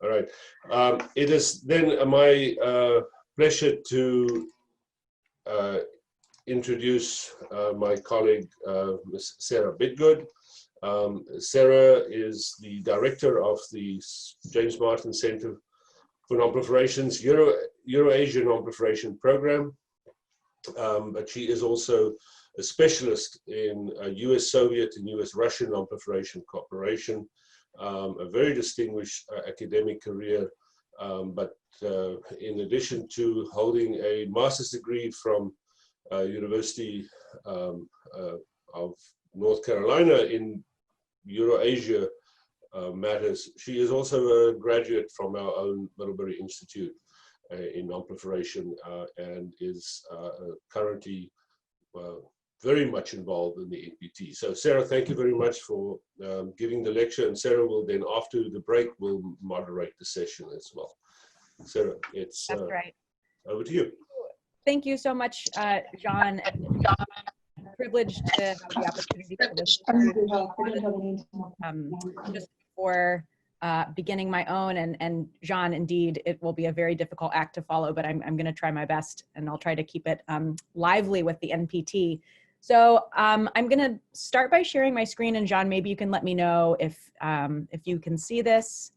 All right. It is then my pleasure to introduce my colleague, Ms. Sarah Bidgood. Sarah is the director of the James Martin Center for Non-Proliferation's Eurasia Non-Proliferation program, but she is also a specialist in US Soviet and US Russian non-proliferation cooperation, a very distinguished academic career, but in addition to holding a master's degree from University of North Carolina in Eurasia matters, she is also a graduate from our own Middlebury Institute in non-proliferation and is currently very much involved in the NPT. So Sarah, thank you very much for giving the lecture, and Sarah will then, after the break, will moderate the session as well. Sarah, it's right. Over to you. Thank you so much, John. Privileged to have the opportunity for this. Just before beginning my own, and John, indeed, it will be a very difficult act to follow, but I'm going to try my best, and I'll try to keep it lively with the NPT. So I'm going to start by sharing my screen, and John, maybe you can let me know if you can see this.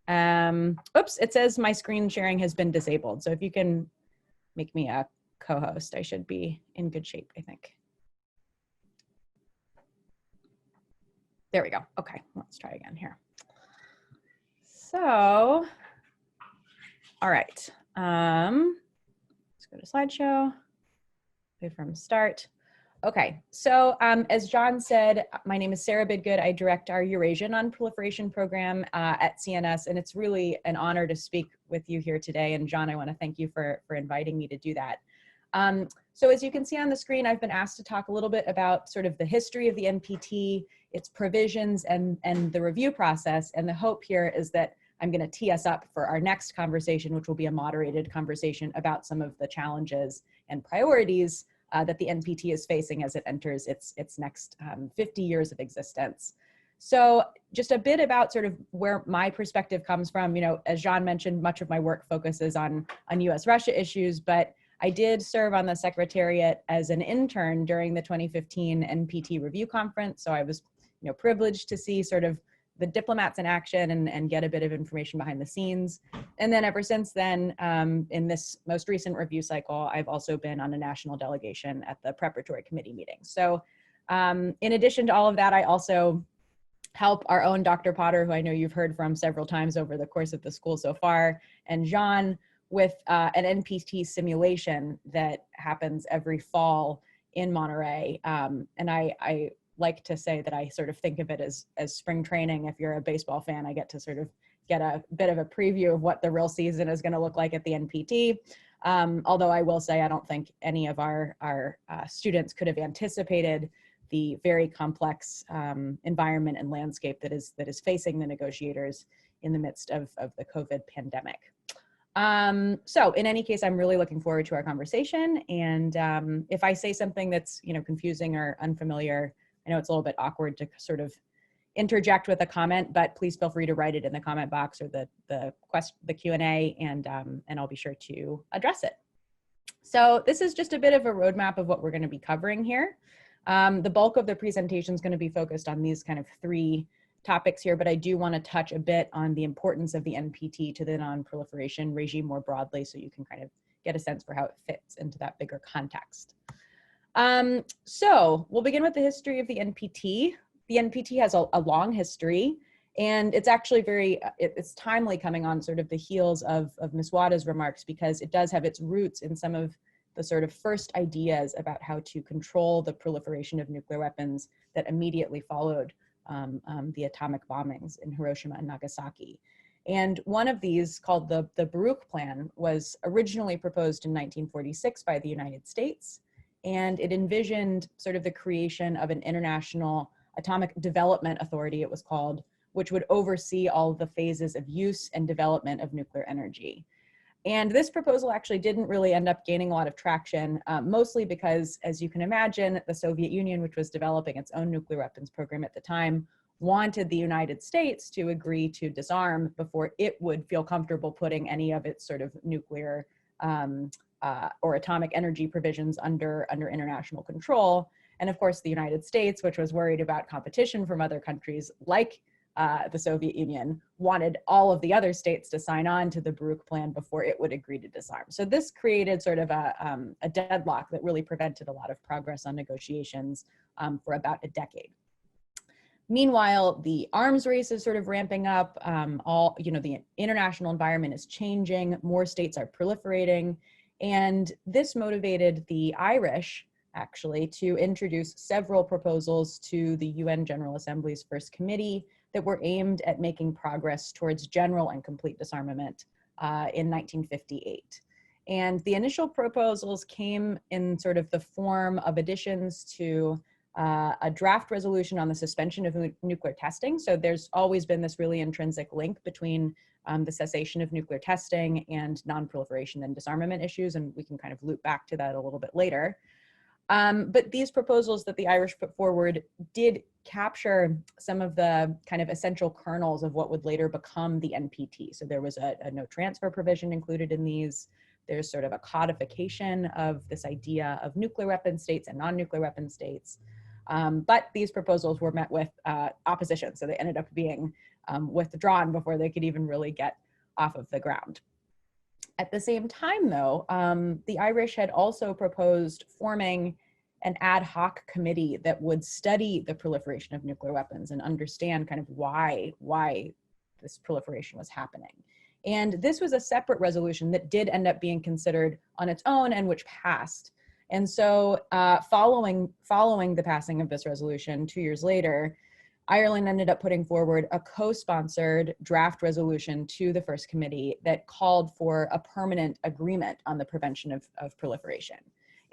Oops, it says my screen sharing has been disabled. So if you can make me a co-host, I should be in good shape, I think. There we go. Okay, let's try again here. So, all right. Let's go to slideshow. Play from start. Okay, so as John said, my name is Sarah Bidgood. I direct our Eurasia Non-Proliferation program at CNS, and it's really an honor to speak with you here today. And John, I want to thank you for inviting me to do that. So as you can see on the screen, I've been asked to talk a little bit about sort of the history of the NPT, its provisions, and the review process. And the hope here is that I'm going to tee us up for our next conversation, which will be a moderated conversation about some of the challenges and priorities that the NPT is facing as it enters its next 50 years of existence. So just a bit about sort of where my perspective comes from. You know, as John mentioned, much of my work focuses on US-Russia issues, but I did serve on the Secretariat as an intern during the 2015 NPT Review Conference. So I was, privileged to see sort of the diplomats in action and get a bit of information behind the scenes. And then ever since then, in this most recent review cycle, I've also been on a national delegation at the preparatory committee meeting. So in addition to all of that, I also help our own Dr. Potter, who I know you've heard from several times over the course of the school so far, and John, with an NPT simulation that happens every fall in Monterey. And I like to say that I sort of think of it as spring training. If you're a baseball fan, I get to sort of get a bit of a preview of what the real season is going to look like at the NPT. Although I will say I don't think any of our students could have anticipated the very complex environment and landscape that is facing the negotiators in the midst of the COVID pandemic. So in any case, I'm really looking forward to our conversation. And if I say something that's confusing or unfamiliar, I know it's a little bit awkward to sort of interject with a comment, but please feel free to write it in the comment box or the Q&A, and I'll be sure to address it. So this is just a bit of a roadmap of what we're going to be covering here. The bulk of the presentation is going to be focused on these kind of three topics here, but I do want to touch a bit on the importance of the NPT to the non-proliferation regime more broadly, so you can kind of get a sense for how it fits into that bigger context. So we'll begin with the history of the NPT. The NPT has a long history, and it's actually it's timely coming on sort of the heels of Ms. Wada's remarks, because it does have its roots in some of the sort of first ideas about how to control the proliferation of nuclear weapons that immediately followed the atomic bombings in Hiroshima and Nagasaki. And one of these, called the Bidgood Plan, was originally proposed in 1946 by the United States, and it envisioned sort of the creation of an international atomic development authority, it was called, which would oversee all of the phases of use and development of nuclear energy. And this proposal actually didn't really end up gaining a lot of traction, mostly because, as you can imagine, the Soviet Union, which was developing its own nuclear weapons program at the time, wanted the United States to agree to disarm before it would feel comfortable putting any of its sort of nuclear or atomic energy provisions under international control. And of course, the United States, which was worried about competition from other countries like the Soviet Union, wanted all of the other states to sign on to the Baruch Plan before it would agree to disarm. So this created sort of a deadlock that really prevented a lot of progress on negotiations for about a decade. Meanwhile, the arms race is sort of ramping up. The international environment is changing. More states are proliferating. And this motivated the Irish, actually, to introduce several proposals to the UN General Assembly's First Committee that were aimed at making progress towards general and complete disarmament in 1958. And the initial proposals came in sort of the form of additions to a draft resolution on the suspension of nuclear testing. So there's always been this really intrinsic link between the cessation of nuclear testing and non-proliferation and disarmament issues, and we can kind of loop back to that a little bit later. But these proposals that the Irish put forward did capture some of the kind of essential kernels of what would later become the NPT. So there was a no transfer provision included in these. There's sort of a codification of this idea of nuclear weapon states and non-nuclear weapon states. But these proposals were met with opposition, so they ended up being withdrawn before they could even really get off of the ground. At the same time, though, the Irish had also proposed forming an ad hoc committee that would study the proliferation of nuclear weapons and understand kind of why this proliferation was happening. And this was a separate resolution that did end up being considered on its own and which passed. And so following the passing of this resolution 2 years later, Ireland ended up putting forward a co-sponsored draft resolution to the First Committee that called for a permanent agreement on the prevention of proliferation.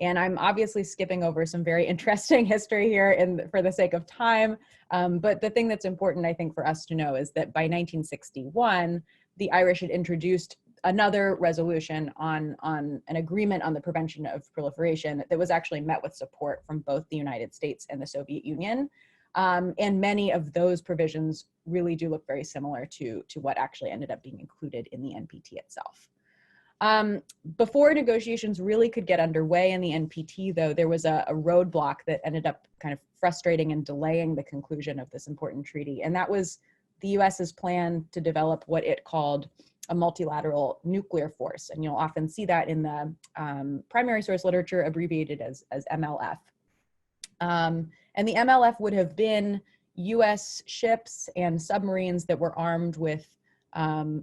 And I'm obviously skipping over some very interesting history here for the sake of time. But the thing that's important, I think, for us to know is that by 1961, the Irish had introduced another resolution on an agreement on the prevention of proliferation that was actually met with support from both the United States and the Soviet Union. And many of those provisions really do look very similar to what actually ended up being included in the NPT itself. Before negotiations really could get underway in the NPT, though, there was a roadblock that ended up kind of frustrating and delaying the conclusion of this important treaty. And that was the US's plan to develop what it called a multilateral nuclear force. And you'll often see that in the primary source literature abbreviated as MLF. And the MLF would have been US ships and submarines that were armed with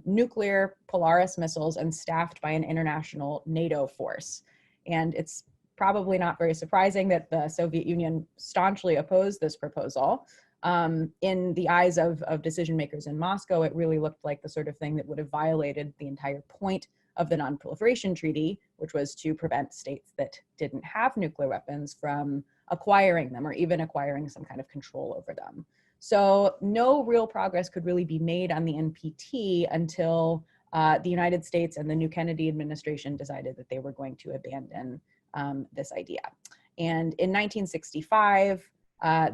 nuclear Polaris missiles and staffed by an international NATO force. And it's probably not very surprising that the Soviet Union staunchly opposed this proposal. In the eyes of decision makers in Moscow, it really looked like the sort of thing that would have violated the entire point of the Non-Proliferation Treaty, which was to prevent states that didn't have nuclear weapons from acquiring them or even acquiring some kind of control over them. So no real progress could really be made on the NPT until the United States and the new Kennedy administration decided that they were going to abandon this idea. And in 1965,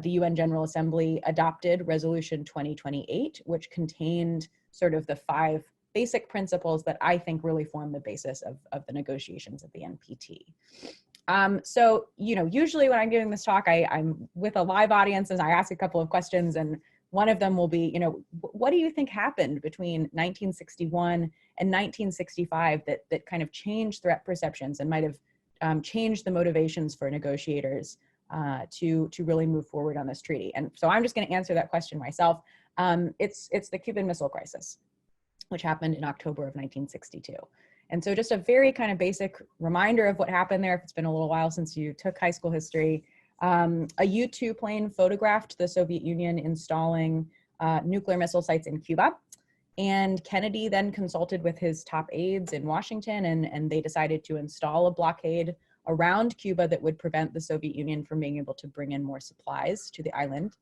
the UN General Assembly adopted Resolution 2028, which contained sort of the 5 basic principles that I think really form the basis of the negotiations of the NPT. So, usually when I'm giving this talk, I'm with a live audience and I ask a couple of questions, and one of them will be, what do you think happened between 1961 and 1965 that kind of changed threat perceptions and might have changed the motivations for negotiators to really move forward on this treaty? And so I'm just going to answer that question myself. It's the Cuban Missile Crisis, which happened in October of 1962. And so just a very kind of basic reminder of what happened there, if it's been a little while since you took high school history. A U-2 plane photographed the Soviet Union installing nuclear missile sites in Cuba. And Kennedy then consulted with his top aides in Washington, and they decided to install a blockade around Cuba that would prevent the Soviet Union from being able to bring in more supplies to the island.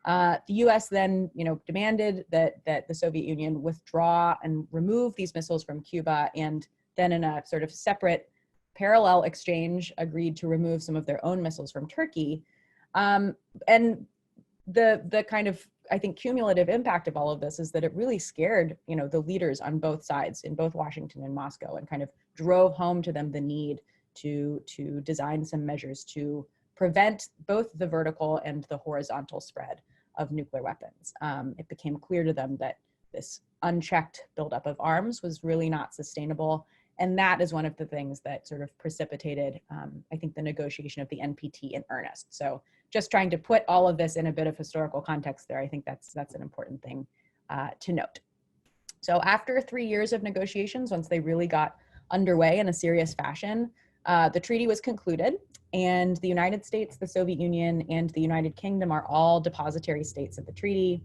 The US then, demanded that the Soviet Union withdraw and remove these missiles from Cuba, and then in a sort of separate parallel exchange agreed to remove some of their own missiles from Turkey. And the kind of I think, cumulative impact of all of this is that it really scared, the leaders on both sides, in both Washington and Moscow, and kind of drove home to them the need to design some measures to prevent both the vertical and the horizontal spread of nuclear weapons. It became clear to them that this unchecked buildup of arms was really not sustainable. And that is one of the things that sort of precipitated, I think, the negotiation of the NPT in earnest. So just trying to put all of this in a bit of historical context there, I think that's an important thing to note. So after 3 years of negotiations, once they really got underway in a serious fashion, the treaty was concluded, and the United States, the Soviet Union, and the United Kingdom are all depositary states of the treaty.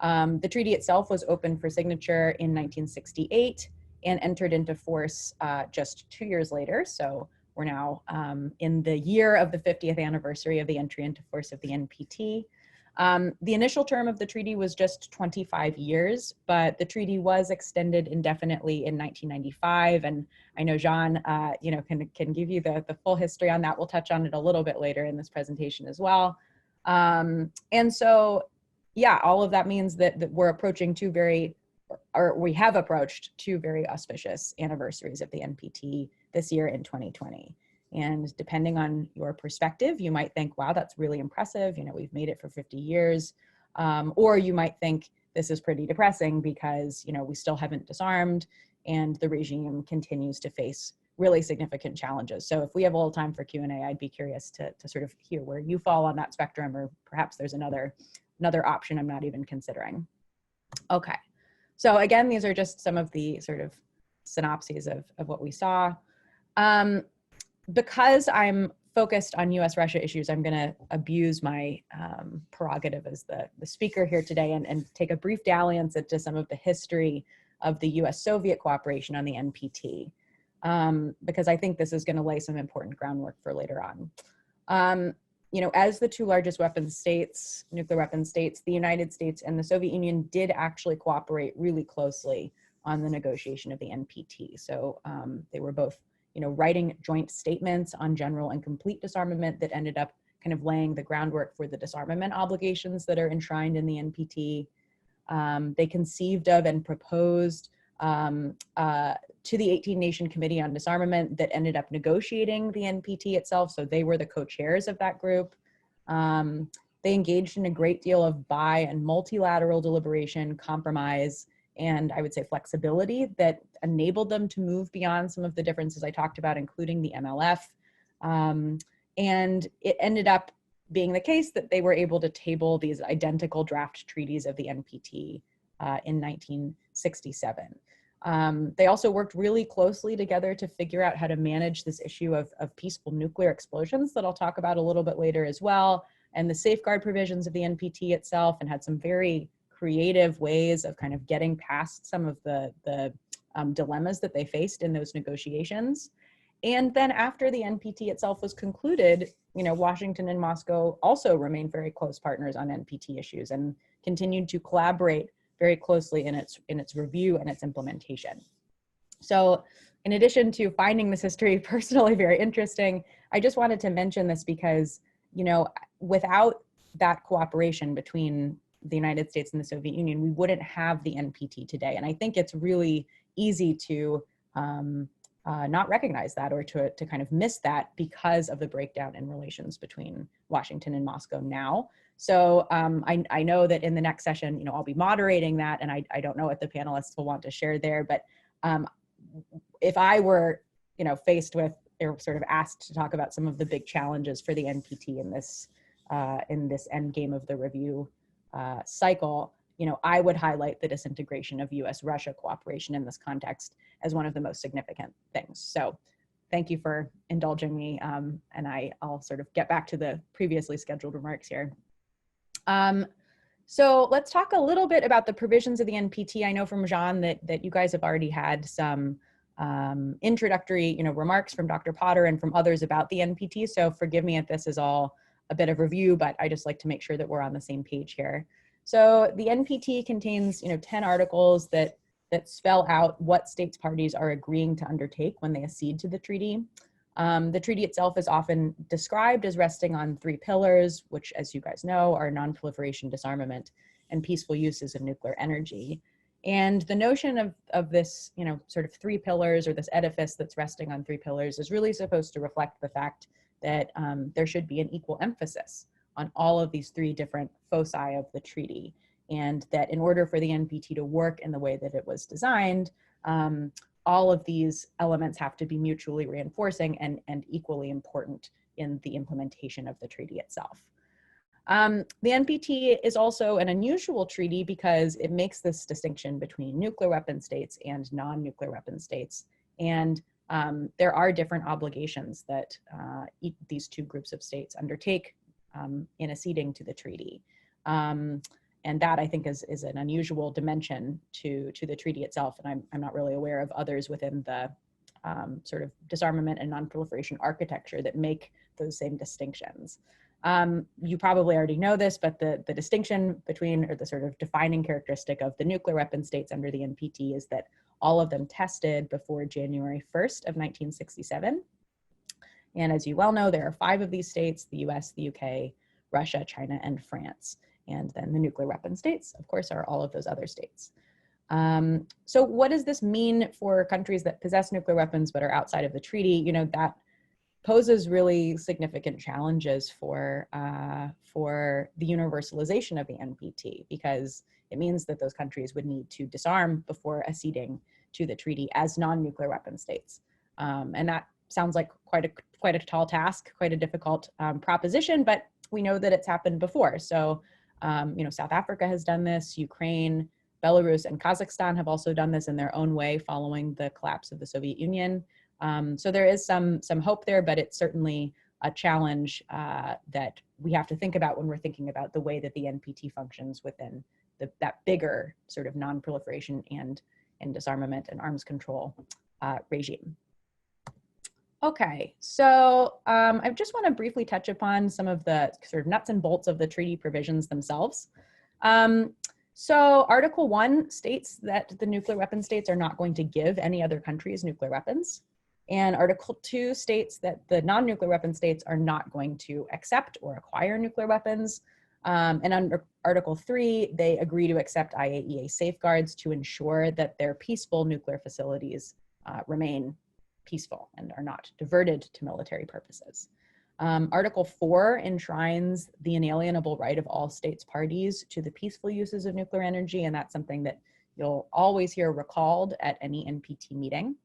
The treaty itself was open for signature in 1968 and entered into force just 2 years later. So we're now in the year of the 50th anniversary of the entry into force of the NPT. The initial term of the treaty was just 25 years, but the treaty was extended indefinitely in 1995. And I know Jean, can give you the full history on that. We'll touch on it a little bit later in this presentation as well. And so, yeah, all of that means that we're approaching we have approached two very auspicious anniversaries of the NPT this year in 2020. And depending on your perspective, you might think, wow, that's really impressive. We've made it for 50 years. Or you might think this is pretty depressing because, we still haven't disarmed and the regime continues to face really significant challenges. So if we have a little time for Q&A, I'd be curious to sort of hear where you fall on that spectrum, or perhaps there's another option I'm not even considering. Okay. So again, these are just some of the sort of synopses of what we saw. Because I'm focused on US-Russia issues, I'm going to abuse my prerogative as the speaker here today and take a brief dalliance into some of the history of the US-Soviet cooperation on the NPT, because I think this is going to lay some important groundwork for later on. As the two largest nuclear weapon states, the United States and the Soviet Union did actually cooperate really closely on the negotiation of the NPT. So they were both writing joint statements on general and complete disarmament that ended up kind of laying the groundwork for the disarmament obligations that are enshrined in the NPT. They conceived of and proposed to the 18-nation Committee on Disarmament that ended up negotiating the NPT itself. So they were the co-chairs of that group. They engaged in a great deal of bi- and multilateral deliberation, compromise, and I would say flexibility that enabled them to move beyond some of the differences I talked about, including the MLF. And it ended up being the case that they were able to table these identical draft treaties of the NPT in 1967. They also worked really closely together to figure out how to manage this issue of peaceful nuclear explosions that I'll talk about a little bit later as well, and the safeguard provisions of the NPT itself, and had some very creative ways of kind of getting past some of the dilemmas that they faced in those negotiations. And then after the NPT itself was concluded, Washington and Moscow also remained very close partners on NPT issues and continued to collaborate very closely in its review and its implementation. So in addition to finding this history personally very interesting, I just wanted to mention this because, without that cooperation between the United States and the Soviet Union, we wouldn't have the NPT today. And I think it's really easy to not recognize that, or to kind of miss that because of the breakdown in relations between Washington and Moscow now. So I know that in the next session, I'll be moderating that, and I don't know what the panelists will want to share there, but if I were, faced with, or sort of asked to talk about some of the big challenges for the NPT in this end game of the review cycle, I would highlight the disintegration of US-Russia cooperation in this context as one of the most significant things. So thank you for indulging me, and I'll sort of get back to the previously scheduled remarks here. So let's talk a little bit about the provisions of the NPT. I know from Jean that you guys have already had some introductory remarks from Dr. Potter and from others about the NPT, so forgive me if this is all a bit of review, but I just like to make sure that we're on the same page here. So the NPT contains 10 articles that spell out what states parties are agreeing to undertake when they accede to the treaty. The treaty itself is often described as resting on 3 pillars, which, as you guys know, are non-proliferation, disarmament, and peaceful uses of nuclear energy. And the notion of this, sort of three pillars, or this edifice that's resting on three pillars, is really supposed to reflect the fact that there should be an equal emphasis on all of these three different foci of the treaty. And that in order for the NPT to work in the way that it was designed, all of these elements have to be mutually reinforcing and equally important in the implementation of the treaty itself. The NPT is also an unusual treaty because it makes this distinction between nuclear weapon states and non-nuclear weapon states. And there are different obligations that these two groups of states undertake in acceding to the treaty. And that, I think, is an unusual dimension to the treaty itself. And I'm not really aware of others within the sort of disarmament and non-proliferation architecture that make those same distinctions. You probably already know this, but the distinction between, or the sort of defining characteristic of the nuclear weapon states under the NPT is that all of them tested before January 1st of 1967. And as you well know, there are 5 of these states: the US, the UK, Russia, China, and France. And then the nuclear weapon states, of course, are all of those other states. So what does this mean for countries that possess nuclear weapons but are outside of the treaty? That poses really significant challenges for the universalization of the NPT, because it means that those countries would need to disarm before acceding to the treaty as non-nuclear weapon states. And that sounds like quite a tall task, quite a difficult proposition, but we know that it's happened before. So, South Africa has done this, Ukraine, Belarus, and Kazakhstan have also done this in their own way following the collapse of the Soviet Union. So there is some hope there, but it's certainly a challenge that we have to think about when we're thinking about the way that the NPT functions within that bigger sort of non-proliferation and disarmament and arms control regime. Okay, so I just want to briefly touch upon some of the sort of nuts and bolts of the treaty provisions themselves. So Article 1 states that the nuclear weapon states are not going to give any other countries nuclear weapons. And Article 2 states that the non-nuclear weapon states are not going to accept or acquire nuclear weapons. And under Article 3, they agree to accept IAEA safeguards to ensure that their peaceful nuclear facilities remain peaceful and are not diverted to military purposes. Article 4 enshrines the inalienable right of all states parties to the peaceful uses of nuclear energy, and that's something that you'll always hear recalled at any NPT meeting.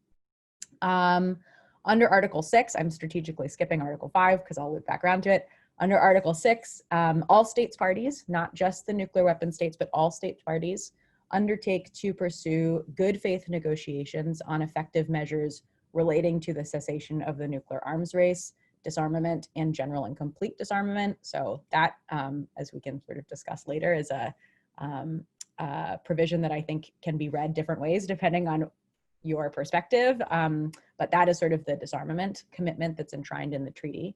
Under Article 6, I'm strategically skipping Article 5 because I'll loop back around to it. Under Article 6, all states parties, not just the nuclear weapon states, but all states parties, undertake to pursue good faith negotiations on effective measures relating to the cessation of the nuclear arms race, disarmament, and general and complete disarmament. So that, as we can sort of discuss later, is a provision that I think can be read different ways depending on your perspective. But that is sort of the disarmament commitment that's enshrined in the treaty.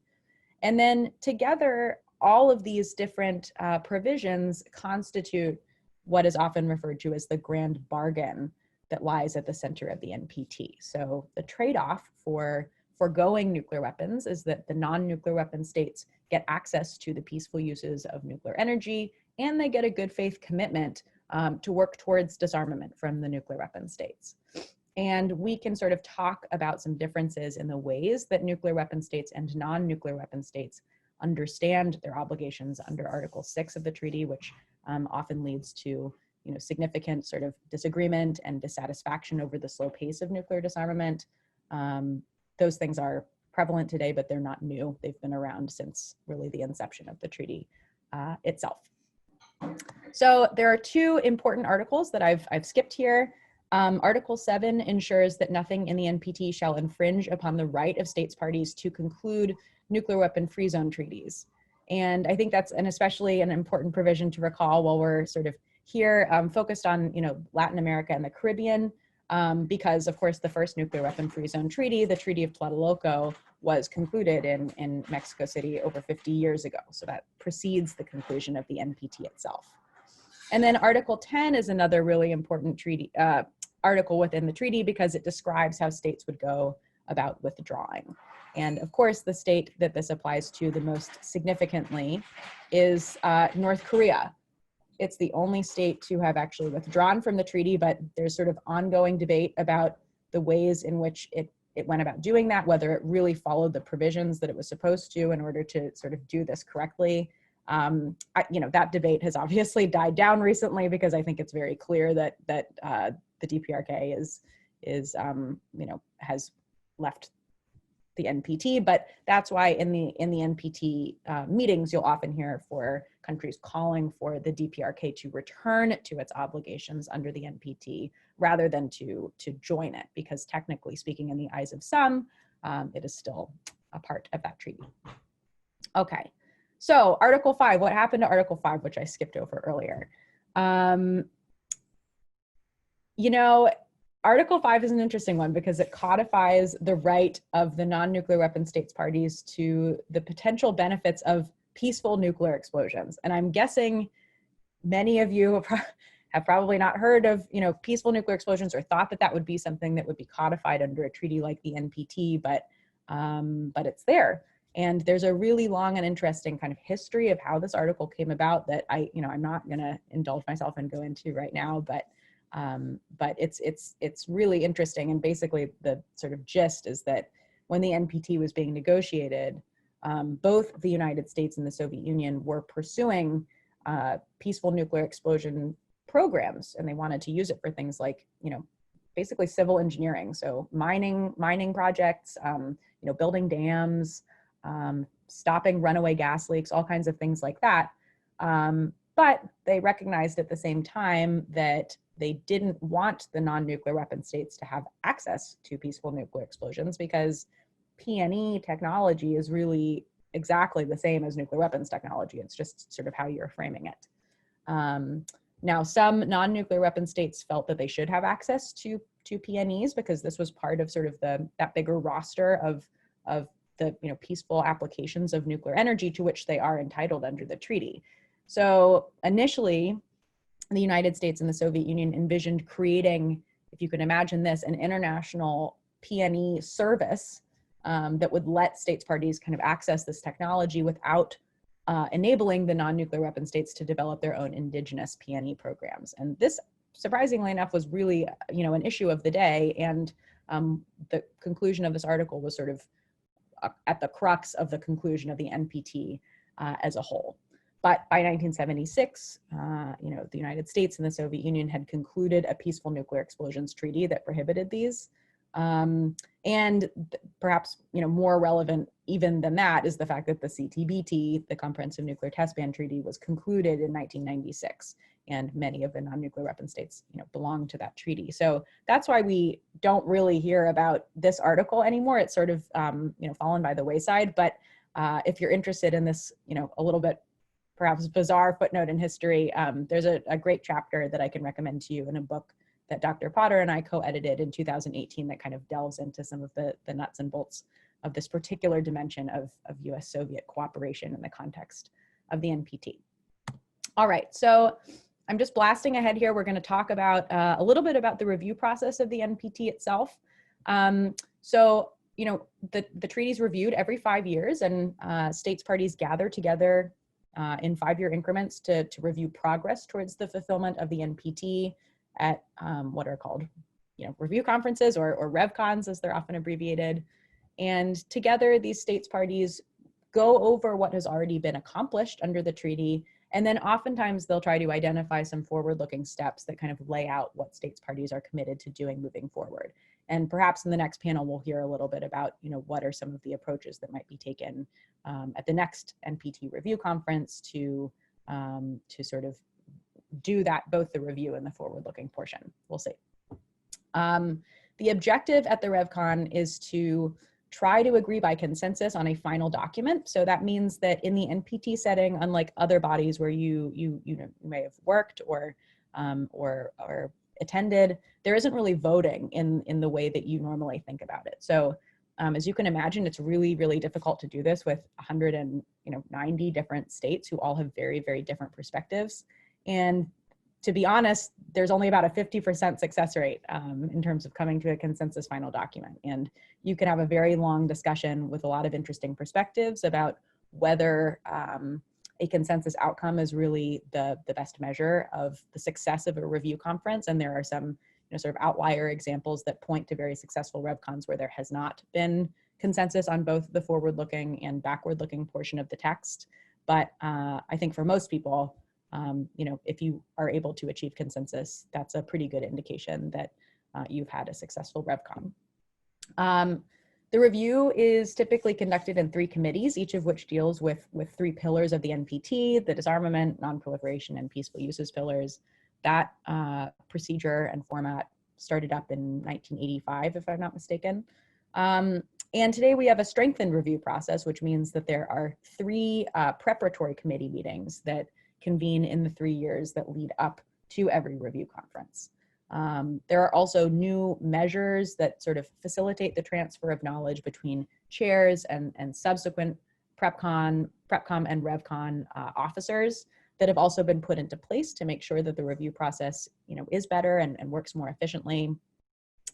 And then together, all of these different provisions constitute what is often referred to as the grand bargain that lies at the center of the NPT. So the trade-off for foregoing nuclear weapons is that the non-nuclear weapon states get access to the peaceful uses of nuclear energy, and they get a good faith commitment to work towards disarmament from the nuclear weapon states. And we can sort of talk about some differences in the ways that nuclear weapon states and non-nuclear weapon states understand their obligations under Article 6 of the treaty, which often leads to significant sort of disagreement and dissatisfaction over the slow pace of nuclear disarmament. Those things are prevalent today, but they're not new. They've been around since really the inception of the treaty itself. So there are 2 important articles that I've skipped here. Article 7 ensures that nothing in the NPT shall infringe upon the right of states parties to conclude nuclear weapon free zone treaties. And I think that's especially an important provision to recall while we're sort of here focused on Latin America and the Caribbean, because of course the first nuclear weapon free zone treaty, the Treaty of Tlatelolco, was concluded in Mexico City over 50 years ago. So that precedes the conclusion of the NPT itself. And then Article 10 is another really important treaty article within the treaty because it describes how states would go about withdrawing. And of course, the state that this applies to the most significantly is North Korea. It's the only state to have actually withdrawn from the treaty, but there's sort of ongoing debate about the ways in which it went about doing that, whether it really followed the provisions that it was supposed to in order to sort of do this correctly. That debate has obviously died down recently because I think it's very clear that the DPRK has left the NPT, but that's why in the NPT meetings, you'll often hear for countries calling for the DPRK to return to its obligations under the NPT rather than to join it, because technically speaking, in the eyes of some, it is still a part of that treaty. Okay, so Article 5, what happened to Article 5, which I skipped over earlier? Article 5 is an interesting one because it codifies the right of the non-nuclear weapon states parties to the potential benefits of peaceful nuclear explosions. And I'm guessing many of you have probably not heard of, peaceful nuclear explosions or thought that that would be something that would be codified under a treaty like the NPT, but it's there. And there's a really long and interesting kind of history of how this article came about that I'm not going to indulge myself and go into right now, but it's really interesting. And basically the sort of gist is that when the NPT was being negotiated, both the United States and the Soviet Union were pursuing peaceful nuclear explosion programs, and they wanted to use it for things like, basically civil engineering. So mining projects, building dams, stopping runaway gas leaks, all kinds of things like that. But they recognized at the same time that they didn't want the non-nuclear weapon states to have access to peaceful nuclear explosions because P&E technology is really exactly the same as nuclear weapons technology. It's just sort of how you're framing it. Now, some non-nuclear weapon states felt that they should have access to P&Es because this was part of sort of that bigger roster of the peaceful applications of nuclear energy to which they are entitled under the treaty. So initially, the United States and the Soviet Union envisioned creating, if you can imagine this, an international P&E service that would let states parties kind of access this technology without enabling the non-nuclear weapon states to develop their own indigenous P&E programs. And this, surprisingly enough, was really, an issue of the day. And the conclusion of this article was sort of at the crux of the conclusion of the NPT as a whole. But by 1976, the United States and the Soviet Union had concluded a peaceful nuclear explosions treaty that prohibited these. And perhaps, more relevant even than that is the fact that the CTBT, the Comprehensive Nuclear Test Ban Treaty, was concluded in 1996. And many of the non-nuclear weapon states, belong to that treaty. So that's why we don't really hear about this article anymore. It's sort of, fallen by the wayside. But if you're interested in this, a little bit perhaps bizarre footnote in history, there's a great chapter that I can recommend to you in a book that Dr. Potter and I co-edited in 2018 that kind of delves into some of the nuts and bolts of this particular dimension of US-Soviet cooperation in the context of the NPT. All right, so I'm just blasting ahead here. We're going to talk about a little bit about the review process of the NPT itself. So, the treaty's reviewed every 5 years, and states parties gather together in 5-year increments to review progress towards the fulfillment of the NPT at what are called, review conferences or RevCons, as they're often abbreviated. And together, these states parties go over what has already been accomplished under the treaty. And then oftentimes they'll try to identify some forward-looking steps that kind of lay out what states parties are committed to doing moving forward. And perhaps in the next panel, we'll hear a little bit about, what are some of the approaches that might be taken at the next NPT review conference to sort of do that, both the review and the forward-looking portion. We'll see. The objective at the RevCon is to try to agree by consensus on a final document. So that means that in the NPT setting, unlike other bodies where you may have worked or attended, there isn't really voting in the way that you normally think about it. So as you can imagine, it's really, really difficult to do this with 190 different states who all have very, very different perspectives. And to be honest, there's only about a 50% success rate in terms of coming to a consensus final document. And you can have a very long discussion with a lot of interesting perspectives about whether a consensus outcome is really the best measure of the success of a review conference. And there are some sort of outlier examples that point to very successful RevCons where there has not been consensus on both the forward-looking and backward-looking portion of the text. But I think for most people, if you are able to achieve consensus, that's a pretty good indication that you've had a successful RevCon. The review is typically conducted in 3 committees, each of which deals with 3 pillars of the NPT: the disarmament, non-proliferation, and peaceful uses pillars. That procedure and format started up in 1985, if I'm not mistaken. And today we have a strengthened review process, which means that there are 3 preparatory committee meetings that convene in the 3 years that lead up to every review conference. There are also new measures that sort of facilitate the transfer of knowledge between chairs and subsequent PrepCom and RevCon officers that have also been put into place to make sure that the review process, is better and works more efficiently.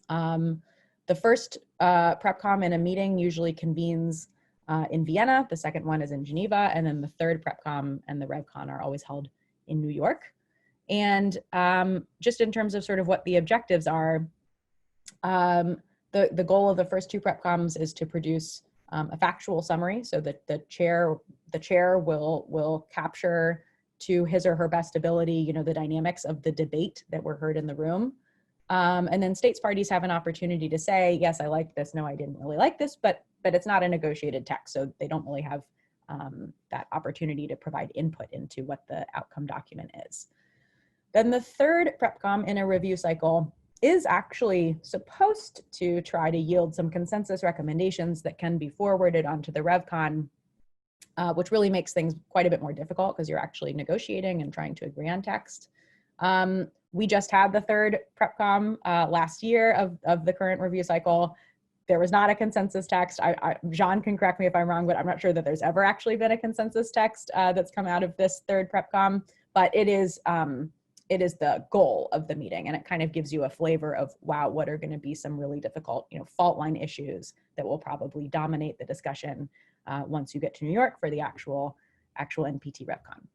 The first PrepCom in a meeting usually convenes in Vienna. The second one is in Geneva, and then the third PrepCom and the RevCon are always held in New York. And just in terms of sort of what the objectives are, the goal of the first 2 PrepComs is to produce a factual summary, so that the chair will capture to his or her best ability, the dynamics of the debate that were heard in the room. And then states parties have an opportunity to say, yes, I like this. No, I didn't really like this, but it's not a negotiated text, so they don't really have that opportunity to provide input into what the outcome document is. Then the third PrepCom in a review cycle is actually supposed to try to yield some consensus recommendations that can be forwarded onto the RevCon, which really makes things quite a bit more difficult because you're actually negotiating and trying to agree on text. We just had the third PrepCom last year of the current review cycle. There was not a consensus text. Jean can correct me if I'm wrong, but I'm not sure that there's ever actually been a consensus text that's come out of this third PrepCom, but it is the goal of the meeting, and it kind of gives you a flavor of, wow, what are going to be some really difficult, fault line issues that will probably dominate the discussion once you get to New York for the actual NPT RevCon.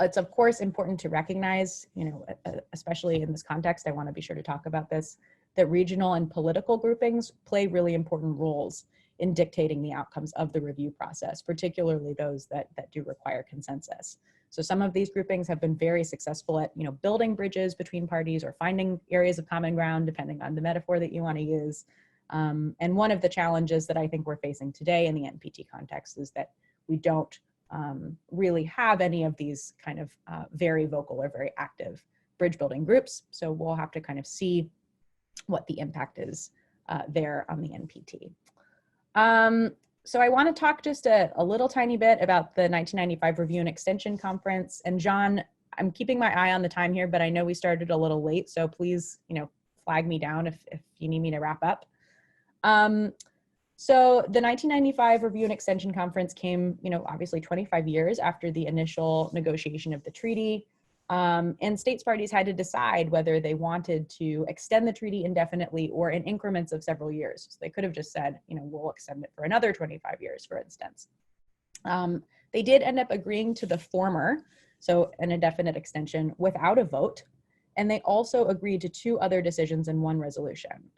It's of course important to recognize, especially in this context, I want to be sure to talk about this, that regional and political groupings play really important roles in dictating the outcomes of the review process, particularly those that do require consensus. So some of these groupings have been very successful at, building bridges between parties or finding areas of common ground, depending on the metaphor that you want to use. And one of the challenges that I think we're facing today in the NPT context is that we don't really have any of these kind of very vocal or very active bridge building groups. So we'll have to kind of see what the impact is there on the NPT. So I want to talk just a little tiny bit about the 1995 Review and Extension Conference. And John, I'm keeping my eye on the time here, but I know we started a little late, so please, flag me down if you need me to wrap up. So the 1995 Review and Extension Conference came, obviously 25 years after the initial negotiation of the treaty. And states parties had to decide whether they wanted to extend the treaty indefinitely or in increments of several years. So they could have just said, we'll extend it for another 25 years, for instance. They did end up agreeing to the former, so an indefinite extension, without a vote. And they also agreed to 2 other decisions and 1 resolution.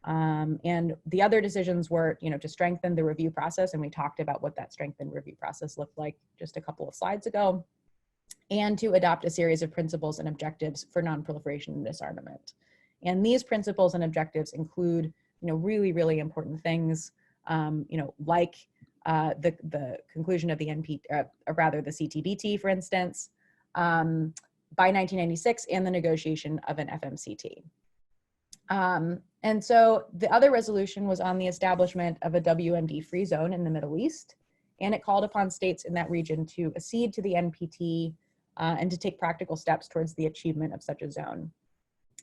And the other decisions were, to strengthen the review process. And we talked about what that strengthened review process looked like just a couple of slides ago, and to adopt a series of principles and objectives for non-proliferation and disarmament. And these principles and objectives include, really, really important things, like the conclusion of the NPT, or rather the CTBT, for instance, by 1996, and the negotiation of an FMCT. And so the other resolution was on the establishment of a WMD-free zone in the Middle East, and it called upon states in that region to accede to the NPT and to take practical steps towards the achievement of such a zone.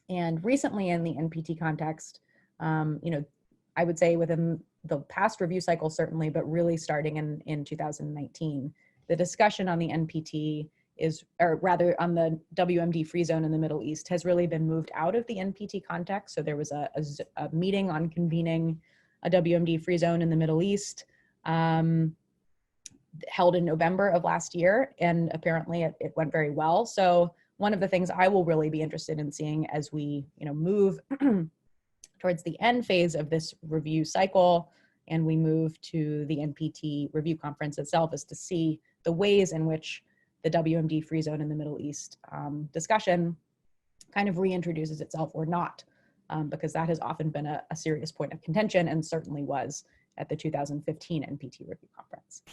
And recently in the NPT context, I would say within the past review cycle certainly, but really starting in 2019, the discussion on the NPT is, or rather on the WMD free zone in the Middle East, has really been moved out of the NPT context. So there was a meeting on convening a WMD free zone in the Middle East. held in November of last year, and apparently it went very well. So one of the things I will really be interested in seeing as we move towards the end phase of this review cycle and we move to the NPT Review Conference itself is to see the ways in which the WMD free zone in the Middle East discussion kind of reintroduces itself or not, because that has often been a serious point of contention and certainly was at the 2015 NPT Review Conference.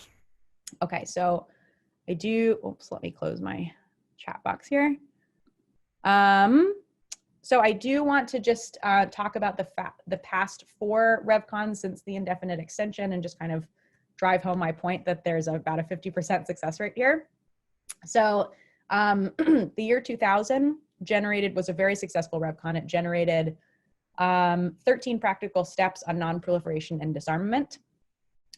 Okay, so let me close my chat box here. So I do want to just talk about the past 4 RevCons since the indefinite extension and just kind of drive home my point that there's about a 50% success rate here. So the year 2000 was a very successful RevCon. It generated 13 practical steps on non-proliferation and disarmament.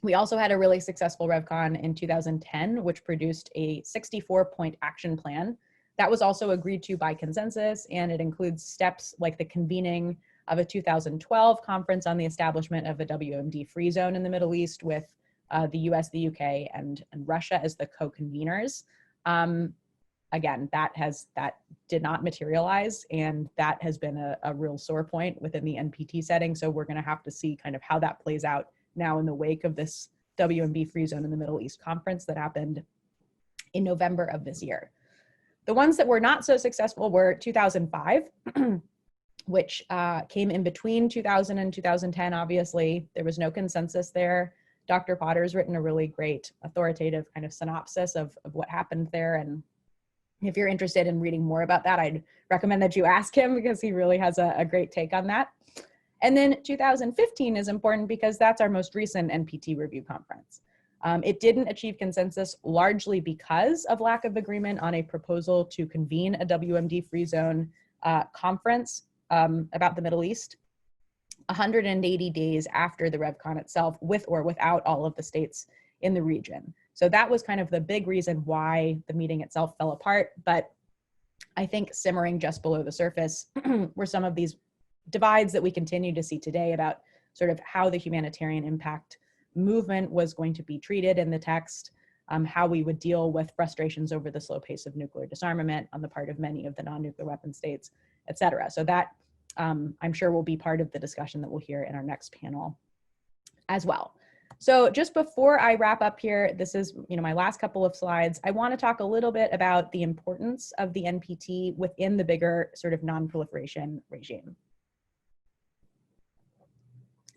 We also had a really successful RevCon in 2010, which produced a 64-point action plan. That was also agreed to by consensus, and it includes steps like the convening of a 2012 conference on the establishment of a WMD free zone in the Middle East with the US, the UK, and Russia as the co-conveners. Again, that did not materialize, and that has been a real sore point within the NPT setting. So we're going to have to see kind of how that plays out now in the wake of this WMD free zone in the Middle East conference that happened in November of this year. The ones that were not so successful were 2005, which came in between 2000 and 2010, obviously. There was no consensus there. Dr. Potter's written a really great authoritative kind of synopsis of what happened there. And if you're interested in reading more about that, I'd recommend that you ask him because he really has a great take on that. And then 2015 is important because that's our most recent NPT review conference. It didn't achieve consensus largely because of lack of agreement on a proposal to convene a WMD free zone conference about the Middle East 180 days after the RevCon itself, with or without all of the states in the region. So that was kind of the big reason why the meeting itself fell apart. But I think simmering just below the surface were some of these divides that we continue to see today about sort of how the humanitarian impact movement was going to be treated in the text, how we would deal with frustrations over the slow pace of nuclear disarmament on the part of many of the non-nuclear weapon states, et cetera. So that I'm sure will be part of the discussion that we'll hear in our next panel as well. So just before I wrap up here, this is my last couple of slides. I want to talk a little bit about the importance of the NPT within the bigger sort of non-proliferation regime.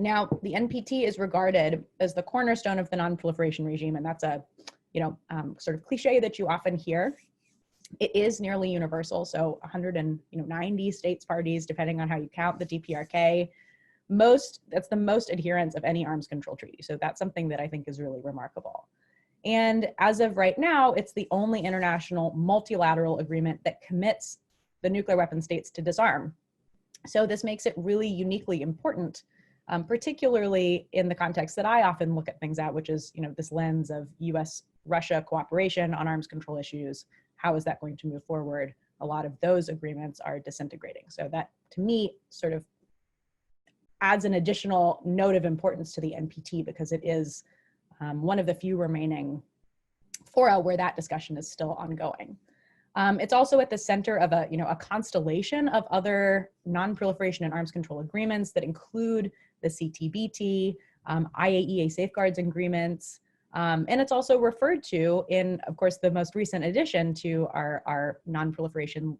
Now, the NPT is regarded as the cornerstone of the non-proliferation regime, and that's a sort of cliche that you often hear. It is nearly universal, so 190 states parties, depending on how you count the DPRK. That's the most adherence of any arms control treaty. So that's something that I think is really remarkable. And as of right now, it's the only international multilateral agreement that commits the nuclear weapon states to disarm. So this makes it really uniquely important, particularly in the context that I often look at things at, which is this lens of US-Russia cooperation on arms control issues. How is that going to move forward? A lot of those agreements are disintegrating. So that, to me, sort of adds an additional note of importance to the NPT because it is one of the few remaining fora where that discussion is still ongoing. It's also at the center of a constellation of other non-proliferation and arms control agreements that include the CTBT, IAEA safeguards agreements, and it's also referred to in, of course, the most recent addition to our non-proliferation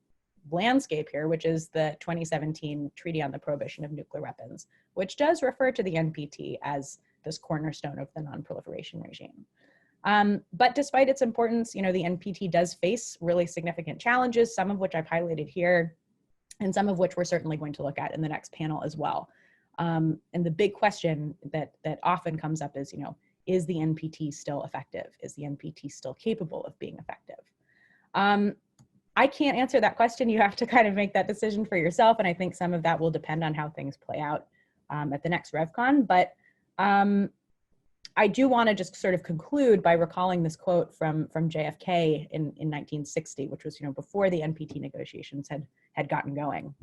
landscape here, which is the 2017 Treaty on the Prohibition of Nuclear Weapons, which does refer to the NPT as this cornerstone of the non-proliferation regime. But despite its importance, the NPT does face really significant challenges, some of which I've highlighted here, and some of which we're certainly going to look at in the next panel as well. And the big question that often comes up is the NPT still effective? Is the NPT still capable of being effective? I can't answer that question. You have to kind of make that decision for yourself. And I think some of that will depend on how things play out at the next RevCon. But I do want to just sort of conclude by recalling this quote from JFK in 1960, which was before the NPT negotiations had gotten going.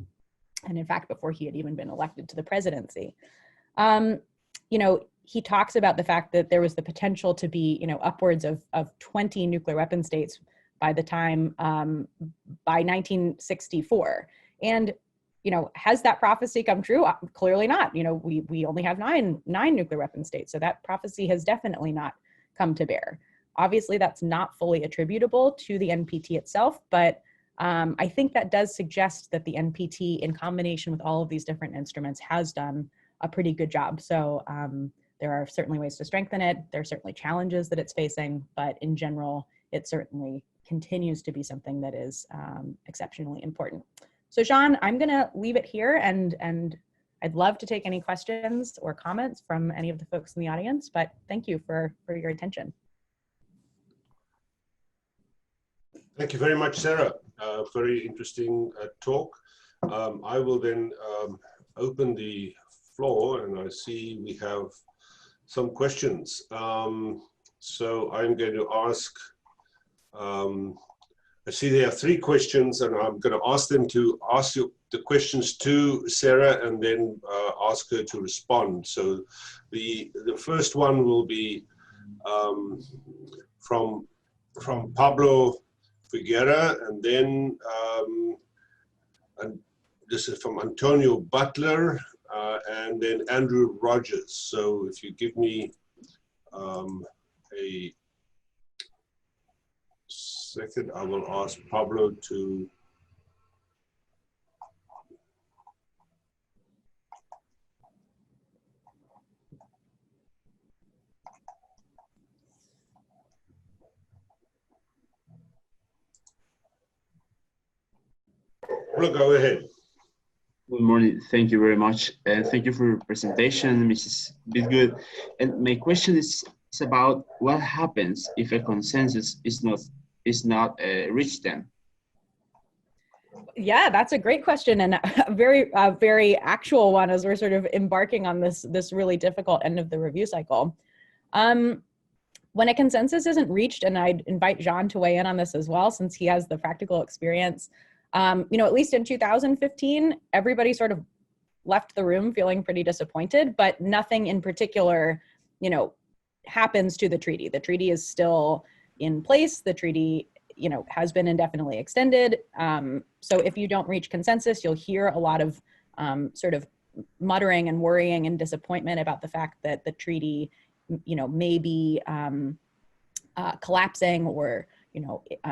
And in fact, before he had even been elected to the presidency. he talks about the fact that there was the potential to be, upwards of 20 nuclear weapon states by the time, by 1964. And, has that prophecy come true? Clearly not. We only have nine nuclear weapon states. So that prophecy has definitely not come to bear. Obviously, that's not fully attributable to the NPT itself, but I think that does suggest that the NPT, in combination with all of these different instruments, has done a pretty good job. So there are certainly ways to strengthen it. There are certainly challenges that it's facing, but in general, it certainly continues to be something that is exceptionally important. So Jean, I'm gonna leave it here, and I'd love to take any questions or comments from any of the folks in the audience, but thank you for your attention. Thank you very much, Sarah. Very interesting talk. I will then open the floor, and I see we have some questions. So I'm going to ask, I see there are 3 questions, and I'm going to ask them to ask you the questions to Sarah and then ask her to respond. So the first one will be from Pablo Figuera, and then and this is from Antonio Butler, and then Andrew Rogers. So if you give me a second, I will ask Pablo to go ahead. Good morning. Thank you very much. And thank you for your presentation, Mrs. Bidgood. And my question is about what happens if a consensus is not reached then? Yeah, that's a great question, and a very actual one as we're sort of embarking on this really difficult end of the review cycle. When a consensus isn't reached, and I'd invite Jean to weigh in on this as well, since he has the practical experience. At least in 2015, everybody sort of left the room feeling pretty disappointed, but nothing in particular, happens to the treaty. The treaty is still in place. The treaty, has been indefinitely extended. So if you don't reach consensus, you'll hear a lot of sort of muttering and worrying and disappointment about the fact that the treaty, may be collapsing, or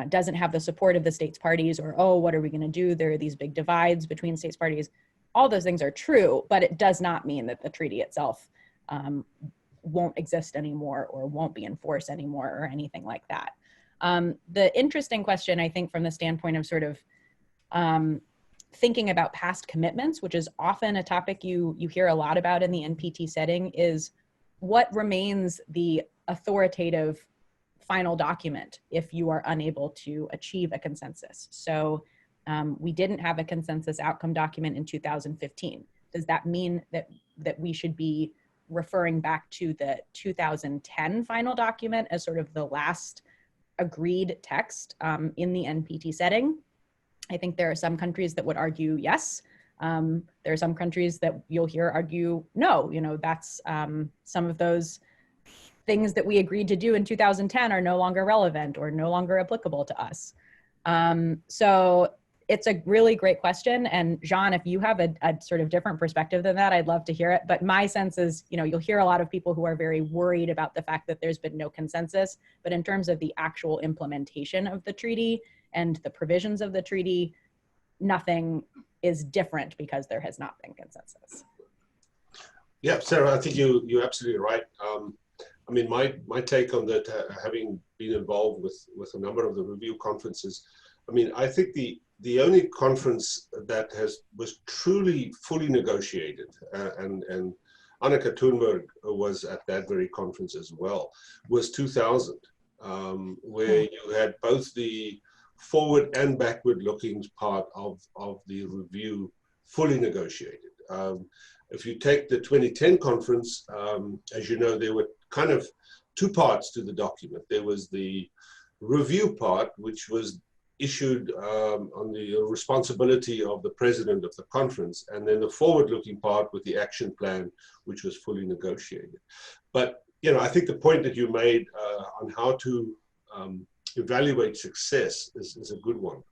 doesn't have the support of the states parties, or, oh, what are we going to do? There are these big divides between states parties. All those things are true, but it does not mean that the treaty itself won't exist anymore, or won't be enforced anymore, or anything like that. The interesting question, I think, from the standpoint of sort of thinking about past commitments, which is often a topic you hear a lot about in the NPT setting, is what remains the authoritative final document if you are unable to achieve a consensus. So we didn't have a consensus outcome document in 2015. Does that mean that we should be referring back to the 2010 final document as sort of the last agreed text in the NPT setting? I think there are some countries that would argue yes. There are some countries that you'll hear argue no. That's some of those things that we agreed to do in 2010 are no longer relevant or no longer applicable to us. So it's a really great question. And Jean, if you have a sort of different perspective than that, I'd love to hear it. But my sense is, you'll hear a lot of people who are very worried about the fact that there's been no consensus. But in terms of the actual implementation of the treaty and the provisions of the treaty, nothing is different because there has not been consensus. Yeah, Sarah, I think you're absolutely right. I mean, my take on that, having been involved with a number of the review conferences, I mean, I think the only conference that was truly fully negotiated, and Annika Thunberg was at that very conference as well, was 2000, where you had both the forward and backward looking part of the review fully negotiated. If you take the 2010 conference, as you know, there were kind of 2 parts to the document. There was the review part, which was issued on the responsibility of the president of the conference, and then the forward-looking part with the action plan, which was fully negotiated. But I think the point that you made on how to evaluate success is a good one.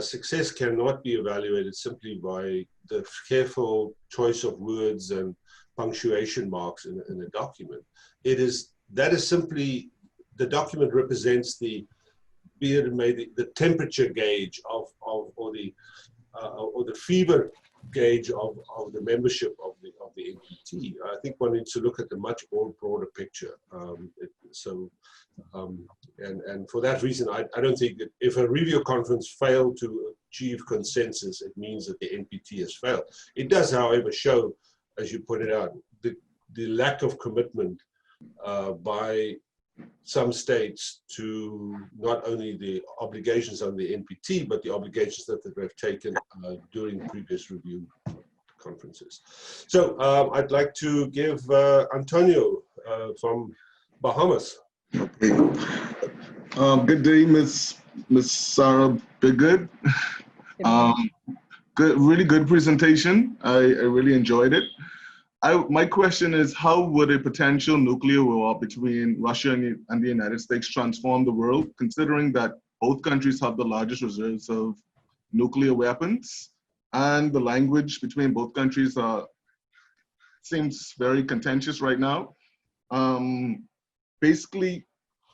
Success cannot be evaluated simply by the careful choice of words and punctuation marks in a document. That is simply, the document represents the temperature gauge or the fever gauge of the membership of the NPT. I think one needs to look at the much broader picture. And for that reason, I don't think that if a review conference failed to achieve consensus, it means that the NPT has failed. It does, however, show, as you pointed out, the lack of commitment by some states to not only the obligations on the NPT, but the obligations that they've taken during previous review conferences. So I'd like to give Antonio from Bahamas. Okay. Good day, Miss Sarah Bidgood. Really good presentation. I really enjoyed it. My question is, how would a potential nuclear war between Russia and the United States transform the world, considering that both countries have the largest reserves of nuclear weapons, and the language between both countries seems very contentious right now? Basically,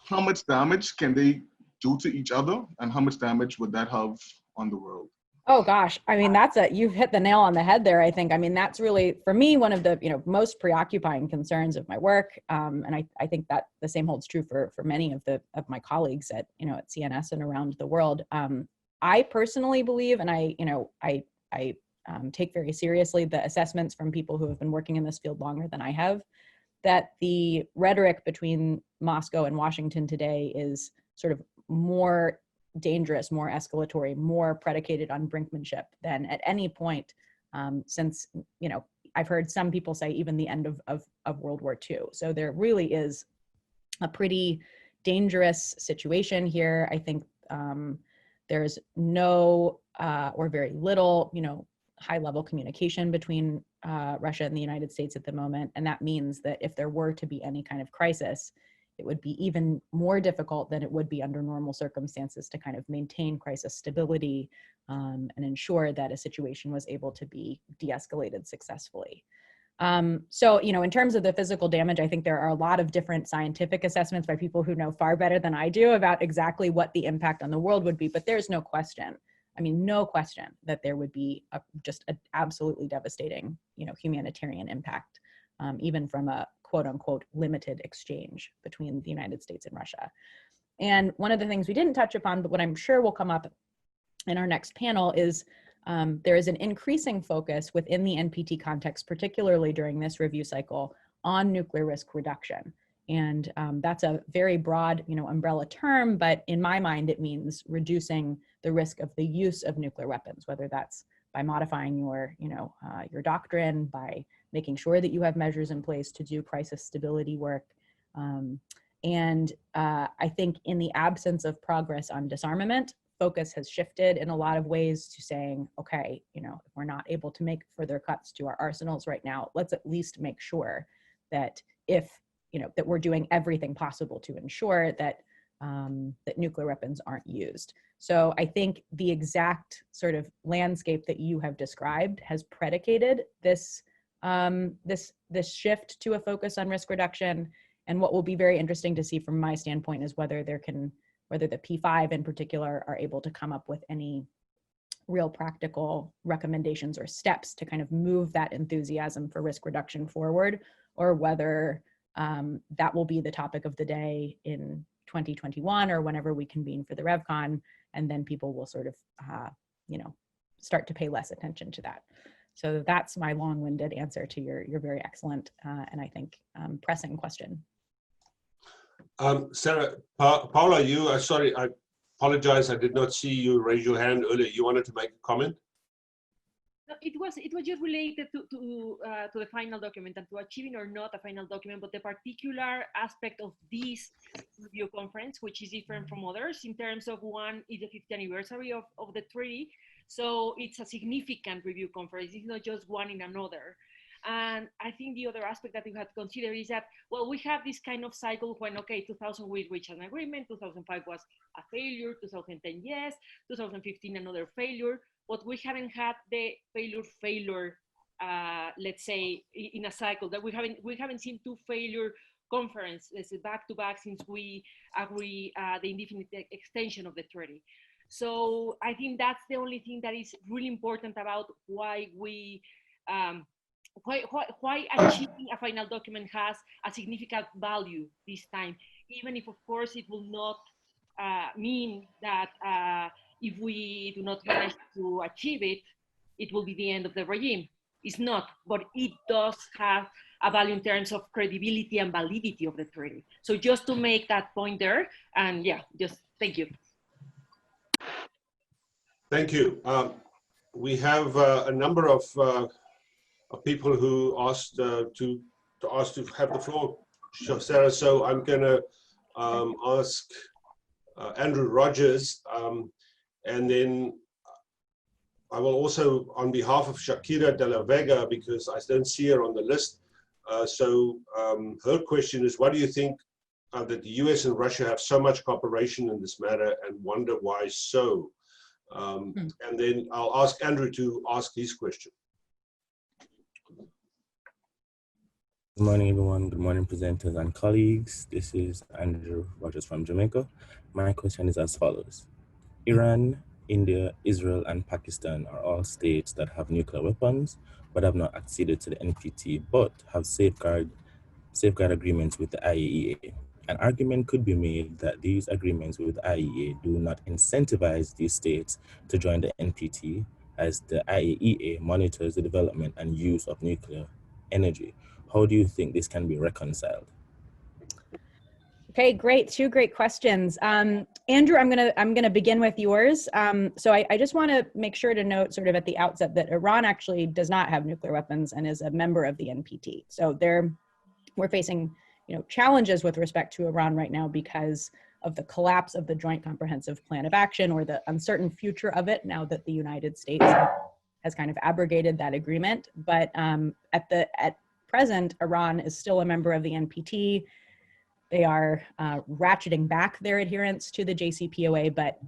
how much damage can they do to each other, and how much damage would that have on the world? Oh gosh, I mean, you've hit the nail on the head there, I think. I mean, that's really, for me, one of the most preoccupying concerns of my work. And I think that the same holds true for many of my colleagues at CNS and around the world. I personally believe, and I take very seriously the assessments from people who have been working in this field longer than I have, that the rhetoric between Moscow and Washington today is sort of more dangerous, more escalatory, more predicated on brinkmanship than at any point since, I've heard some people say even the end of World War II. So there really is a pretty dangerous situation here. I think there's no or very little, high-level communication between Russia and the United States at the moment. And that means that if there were to be any kind of crisis, it would be even more difficult than it would be under normal circumstances to kind of maintain crisis stability and ensure that a situation was able to be de-escalated successfully. So, in terms of the physical damage, I think there are a lot of different scientific assessments by people who know far better than I do about exactly what the impact on the world would be, but there's no question. I mean, no question that there would be just an absolutely devastating, humanitarian impact, even from a quote unquote limited exchange between the United States and Russia. And one of the things we didn't touch upon, but what I'm sure will come up in our next panel is there is an increasing focus within the NPT context, particularly during this review cycle, on nuclear risk reduction. And that's a very broad, umbrella term, but in my mind, it means reducing the risk of the use of nuclear weapons, whether that's by modifying your doctrine, by making sure that you have measures in place to do crisis stability work. And I think in the absence of progress on disarmament, focus has shifted in a lot of ways to saying, okay, if we're not able to make further cuts to our arsenals right now, let's at least make sure that that we're doing everything possible to ensure that that nuclear weapons aren't used. So I think the exact sort of landscape that you have described has predicated this this shift to a focus on risk reduction. And what will be very interesting to see from my standpoint is whether the P5 in particular are able to come up with any real practical recommendations or steps to kind of move that enthusiasm for risk reduction forward, or whether that will be the topic of the day in 2021 or whenever we convene for the RevCon, and then people will sort of, start to pay less attention to that. So that's my long-winded answer to your very excellent and I think pressing question. Sarah, Paula, sorry, I apologize. I did not see you raise your hand earlier. You wanted to make a comment? It was just related to the final document and to achieving or not a final document, but the particular aspect of this review conference, which is different from others in terms of one is the 50th anniversary of the treaty. So it's a significant review conference. It's not just one in another. And I think the other aspect that you have to consider is that, well, we have this kind of cycle when, okay, 2000 we reached an agreement, 2005 was a failure, 2010 yes, 2015 another failure, but we haven't had the failure, let's say, in a cycle. That we haven't seen two failure conferences back to back since we agree the indefinite extension of the treaty. So I think that's the only thing that is really important about why we why achieving a final document has a significant value this time, even if of course it will not mean that if we do not manage to achieve it, it will be the end of the regime. It's not, but it does have a value in terms of credibility and validity of the treaty. So just to make that point there, and yeah, just thank you. Thank you. We have a number of people who asked to have the floor, Sarah. So I'm going to ask Andrew Rogers, and then I will also, on behalf of Shakira de la Vega, because I don't see her on the list. Her question is, why do you think that the US and Russia have so much cooperation in this matter, and wonder why so? And then I'll ask Andrew to ask his question. Good morning, everyone. Good morning, presenters and colleagues. This is Andrew Rogers from Jamaica. My question is as follows. Iran, India, Israel, and Pakistan are all states that have nuclear weapons, but have not acceded to the NPT, but have safeguard agreements with the IAEA. An argument could be made that these agreements with the IAEA do not incentivize these states to join the NPT, as the IAEA monitors the development and use of nuclear energy. How do you think this can be reconciled? Okay, great. Two great questions. Andrew, I'm gonna begin with yours. So I just want to make sure to note sort of at the outset that Iran actually does not have nuclear weapons and is a member of the NPT. So we're facing challenges with respect to Iran right now because of the collapse of the Joint Comprehensive Plan of Action, or the uncertain future of it now that the United States has kind of abrogated that agreement. But at present, Iran is still a member of the NPT. They are ratcheting back their adherence to the JCPOA, but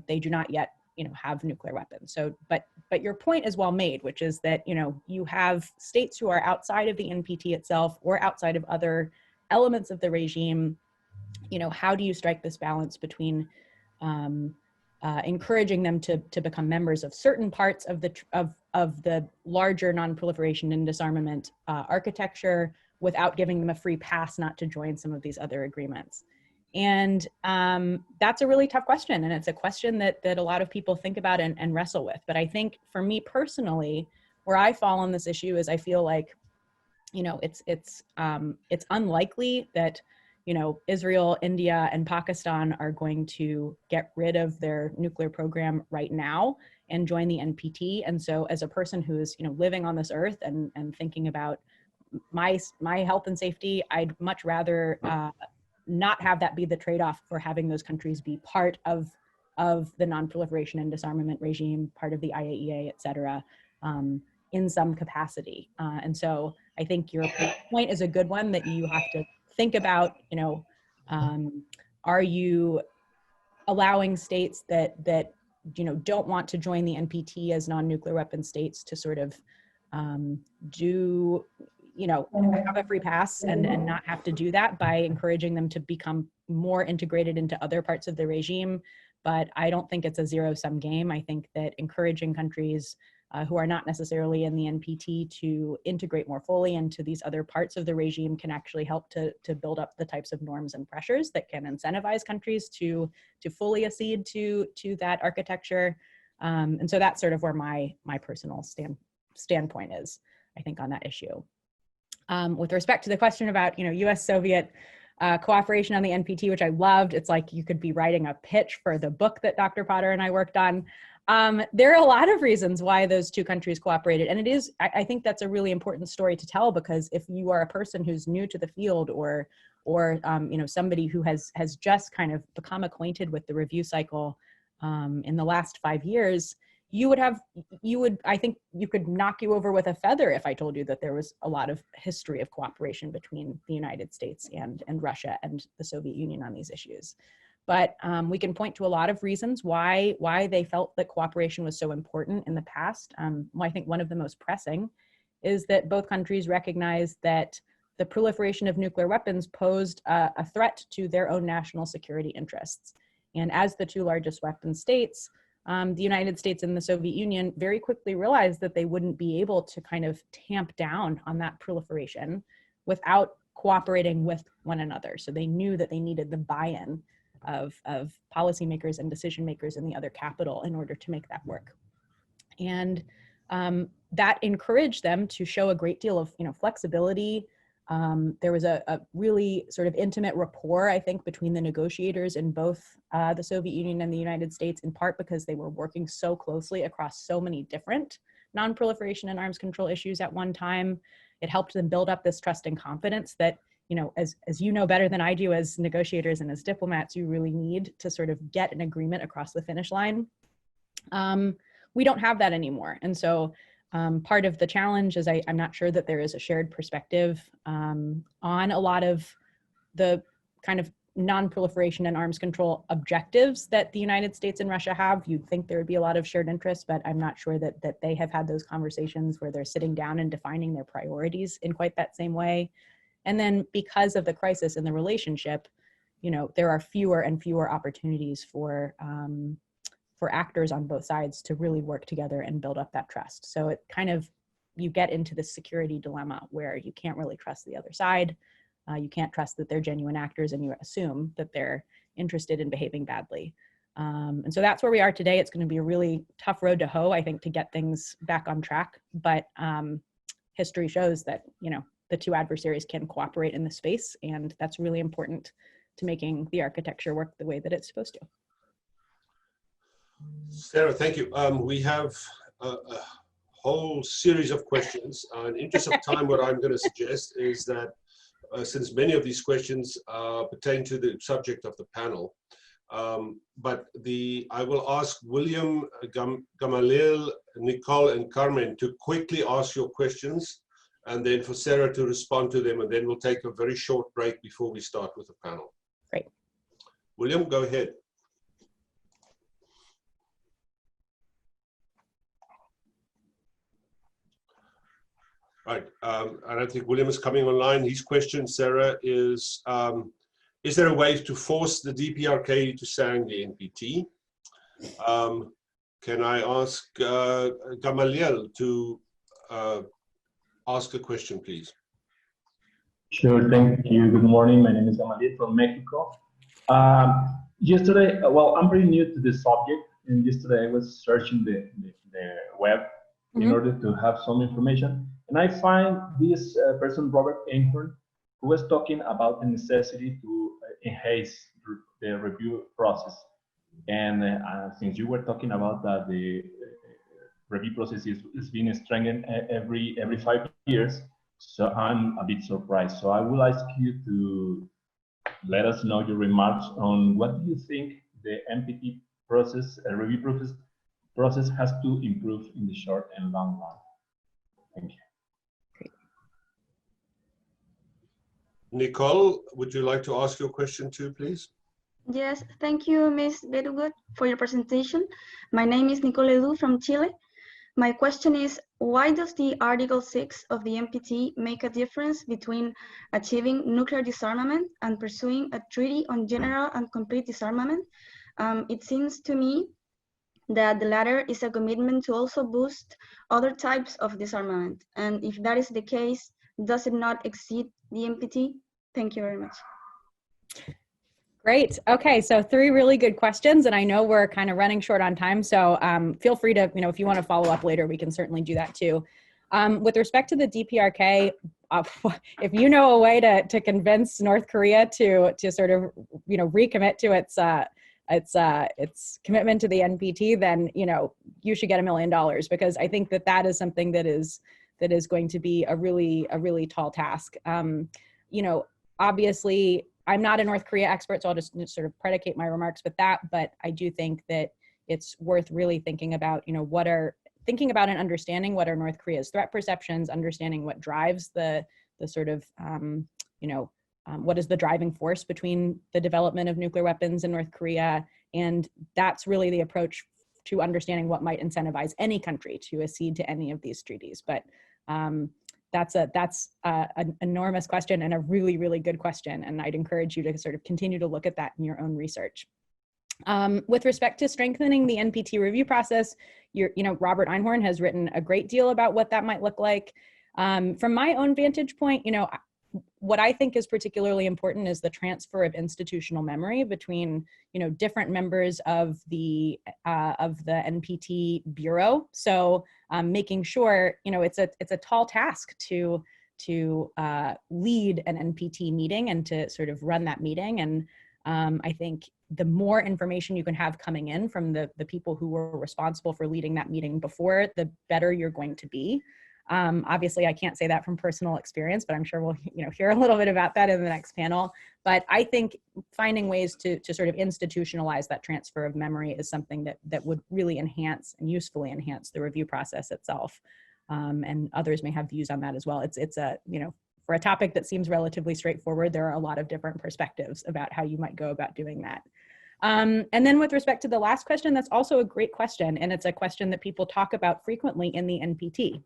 they do not yet, have nuclear weapons. So, but your point is well made, which is that you have states who are outside of the NPT itself or outside of other elements of the regime. How do you strike this balance between encouraging them to become members of certain parts of the larger non-proliferation and disarmament architecture, without giving them a free pass not to join some of these other agreements? And that's a really tough question. And it's a question that a lot of people think about and wrestle with. But I think for me personally, where I fall on this issue is I feel like, it's unlikely that, Israel, India, and Pakistan are going to get rid of their nuclear program right now and join the NPT. And so as a person who is, living on this earth and thinking about my health and safety, I'd much rather not have that be the trade-off for having those countries be part of the non-proliferation and disarmament regime, part of the IAEA, et cetera, in some capacity. And so I think your point is a good one, that you have to think about, are you allowing states that don't want to join the NPT as non-nuclear weapon states to sort of have a free pass and not have to do that by encouraging them to become more integrated into other parts of the regime. But I don't think it's a zero-sum game. I think that encouraging countries who are not necessarily in the NPT to integrate more fully into these other parts of the regime can actually help to build up the types of norms and pressures that can incentivize countries to fully accede to that architecture. And so that's sort of where my personal standpoint is, I think, on that issue. With respect to the question about, US-Soviet cooperation on the NPT, which I loved, it's like you could be writing a pitch for the book that Dr. Potter and I worked on. There are a lot of reasons why those two countries cooperated. And I think that's a really important story to tell, because if you are a person who's new to the field or somebody who has just kind of become acquainted with the review cycle in the last 5 years, I think you could knock you over with a feather if I told you that there was a lot of history of cooperation between the United States and Russia and the Soviet Union on these issues. But we can point to a lot of reasons why they felt that cooperation was so important in the past. I think one of the most pressing is that both countries recognized that the proliferation of nuclear weapons posed a threat to their own national security interests. And as the two largest weapon states, the United States and the Soviet Union very quickly realized that they wouldn't be able to kind of tamp down on that proliferation without cooperating with one another. So they knew that they needed the buy-in of policymakers and decision makers in the other capital in order to make that work. And that encouraged them to show a great deal of flexibility. There was a really sort of intimate rapport, I think, between the negotiators in both the Soviet Union and the United States, in part because they were working so closely across so many different non-proliferation and arms control issues at one time. It helped them build up this trust and confidence that, as you know better than I do as negotiators and as diplomats, you really need to sort of get an agreement across the finish line. We don't have that anymore. And so part of the challenge is I'm not sure that there is a shared perspective on a lot of the kind of non-proliferation and arms control objectives that the United States and Russia have. You'd think there would be a lot of shared interests, but I'm not sure that they have had those conversations where they're sitting down and defining their priorities in quite that same way. And then because of the crisis in the relationship, there are fewer and fewer opportunities for actors on both sides to really work together and build up that trust. So it kind of, you get into this security dilemma where you can't really trust the other side. You can't trust that they're genuine actors, and you assume that they're interested in behaving badly. And so that's where we are today. It's going to be a really tough road to hoe, I think, to get things back on track. But history shows that, the two adversaries can cooperate in the space, and that's really important to making the architecture work the way that it's supposed to. Sarah, thank you. We have a whole series of questions. In interest of time, what I'm going to suggest is that since many of these questions pertain to the subject of the panel, but I will ask William, Gamaliel, Nicole, and Carmen to quickly ask your questions, and then for Sarah to respond to them, and then we'll take a very short break before we start with the panel. Great. William, go ahead. Right, and I think William is coming online. His question, Sarah, is there a way to force the DPRK to sign the NPT? Can I ask Gamaliel to ask a question, please? Sure, thank you. Good morning. My name is Gamaliel from Mexico. Yesterday, well, I'm pretty new to this subject, and yesterday I was searching the web in order to have some information. And I find this person, Robert Einhorn, who was talking about the necessity to enhance the review process. And since you were talking about that the review process is being strengthened every 5 years, so I'm a bit surprised. So I will ask you to let us know your remarks on what do you think the NPT process, review process has to improve in the short and long run. Thank you. Nicole, would you like to ask your question too, please? Yes, thank you, Ms. Bidgood, for your presentation. My name is Nicole Edu from Chile. My question is, why does the Article 6 of the NPT make a difference between achieving nuclear disarmament and pursuing a treaty on general and complete disarmament? It seems to me that the latter is a commitment to also boost other types of disarmament. And if that is the case, does it not exceed the NPT? Thank you very much. Great. Okay, so 3 really good questions, and I know we're kind of running short on time, so feel free to, if you want to follow up later, we can certainly do that too. With respect to the DPRK, if you know a way to convince North Korea to sort of, recommit to its commitment to the NPT, then, you should get $1 million, because I think that is something that is going to be a really tall task. Obviously, I'm not a North Korea expert, so I'll just sort of predicate my remarks with that. But I do think that, it's worth really thinking about, thinking about and understanding what are North Korea's threat perceptions, understanding what drives the sort of, what is the driving force between the development of nuclear weapons in North Korea. And that's really the approach to understanding what might incentivize any country to accede to any of these treaties. But that's an enormous question and a really, really good question. And I'd encourage you to sort of continue to look at that in your own research. With respect to strengthening the NPT review process, Robert Einhorn has written a great deal about what that might look like. From my own vantage point, what I think is particularly important is the transfer of institutional memory between, different members of the NPT Bureau. So making sure, it's a tall task to lead an NPT meeting and to sort of run that meeting. And I think the more information you can have coming in from the people who were responsible for leading that meeting before, the better you're going to be. Obviously, I can't say that from personal experience, but I'm sure we'll hear a little bit about that in the next panel. But I think finding ways to sort of institutionalize that transfer of memory is something that would really enhance and usefully enhance the review process itself. And others may have views on that as well. It's a, for a topic that seems relatively straightforward, there are a lot of different perspectives about how you might go about doing that. And then with respect to the last question, that's also a great question. And it's a question that people talk about frequently in the NPT.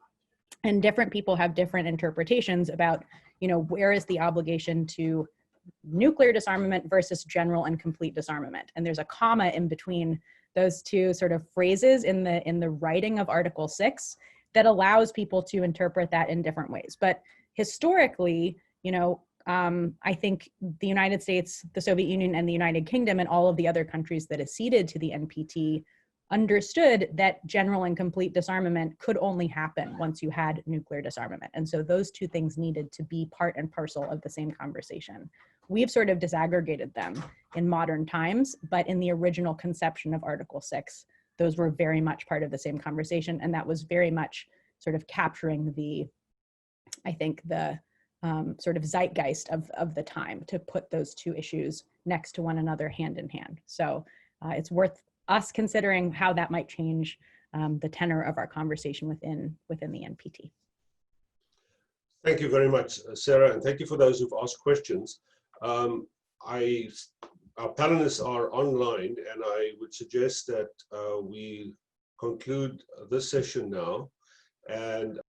And different people have different interpretations about, where is the obligation to nuclear disarmament versus general and complete disarmament. And there's a comma in between those two sort of phrases in the writing of Article 6 that allows people to interpret that in different ways. But historically, I think the United States, the Soviet Union, and the United Kingdom, and all of the other countries that acceded to the NPT understood that general and complete disarmament could only happen once you had nuclear disarmament. And so those two things needed to be part and parcel of the same conversation. We've sort of disaggregated them in modern times, but in the original conception of Article 6, those were very much part of the same conversation. And that was very much sort of capturing the sort of zeitgeist of the time to put those two issues next to one another hand in hand. So it's worth us considering how that might change the tenor of our conversation within the NPT. Thank you very much, Sarah, and thank you for those who've asked questions. Our panelists are online, and I would suggest that we conclude this session now. And